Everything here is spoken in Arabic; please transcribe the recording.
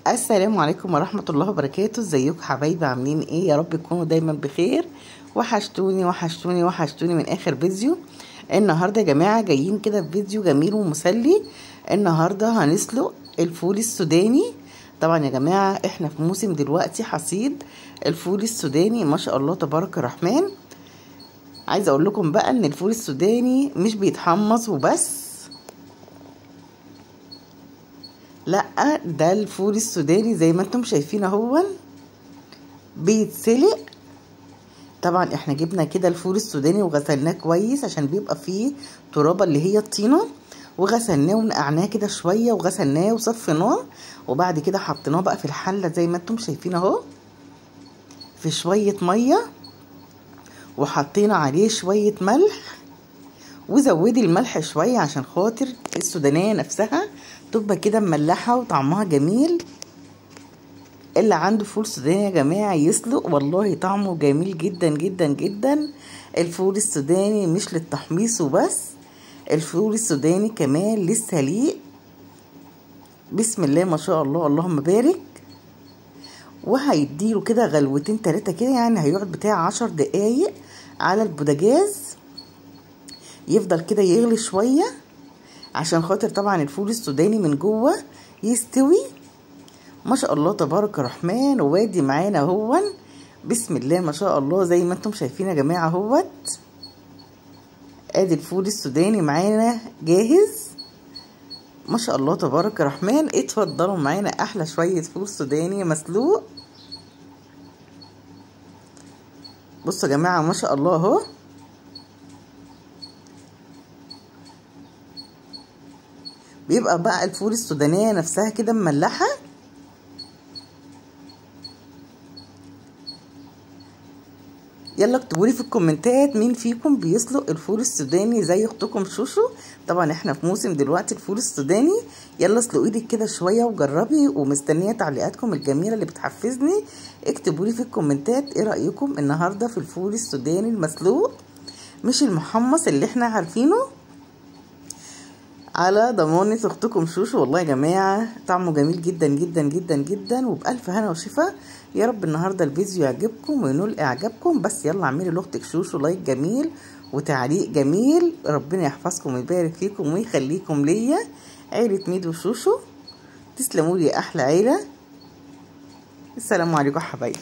السلام عليكم ورحمة الله وبركاته. ازيكم حبايبي؟ عاملين ايه؟ يا رب تكونوا دايما بخير. وحشتوني وحشتوني وحشتوني من اخر فيديو. النهاردة يا جماعة جايين كده بفيديو جميل ومسلي. النهاردة هنسلق الفول السوداني. طبعا يا جماعة احنا في موسم دلوقتي حصيد الفول السوداني، ما شاء الله تبارك الرحمن. عايزة اقول لكم بقى ان الفول السوداني مش بيتحمص وبس، لا، ده الفول السوداني زي ما انتم شايفين اهو بيتسلق. طبعا احنا جبنا كده الفول السوداني وغسلناه كويس عشان بيبقى فيه ترابه اللي هي الطينه، وغسلناه ونقعناه كده شويه وغسلناه وصفيناه، وبعد كده حطيناه بقى في الحله زي ما انتم شايفين اهو في شويه ميه، وحطينا عليه شويه ملح، وزودي الملح شويه عشان خاطر السودانيه نفسها تبقى كده مملحه وطعمها جميل. اللي عنده فول سوداني يا جماعه يسلق، والله طعمه جميل جدا جدا جدا. الفول السوداني مش للتحميص وبس، الفول السوداني كمان للسليق. بسم الله ما شاء الله، اللهم بارك. وهيديله كده غلوتين تلاتة كده، يعني هيقعد بتاع 10 دقايق على البوتاجاز، يفضل كده يغلي شويه عشان خاطر طبعا الفول السوداني من جوه يستوي. ما شاء الله تبارك الرحمن. وادي معانا اهون، بسم الله ما شاء الله زي ما انتم شايفين يا جماعه اهوت. ادي الفول السوداني معانا جاهز، ما شاء الله تبارك الرحمن. اتفضلوا معانا احلى شويه فول سوداني مسلوق. بصوا يا جماعه ما شاء الله اهو، بيبقى بقى الفول السودانيه نفسها كده مملحه. يلا اكتبولي في الكومنتات مين فيكم بيسلق الفول السوداني زي اختكم شوشو. طبعا احنا في موسم دلوقتي الفول السوداني. يلا اسلقي ايدك كده شويه وجربي، ومستنيه تعليقاتكم الجميله اللي بتحفزني. اكتبولي في الكومنتات ايه رايكم النهارده في الفول السوداني المسلوق، مش المحمص اللي احنا عارفينه. على ضمانة اختكم شوشو. والله يا جماعة طعمه جميل جدا جدا جدا جدا، وبألف هنا وشفا. يا رب النهاردة الفيديو يعجبكم وينول اعجابكم. بس يلا اعملي لاختك شوشو لايك جميل وتعليق جميل. ربنا يحفظكم ويبارك فيكم ويخليكم ليا، عيلة ميدو شوشو. تسلموا لي احلى عيلة. السلام عليكم حبايبي.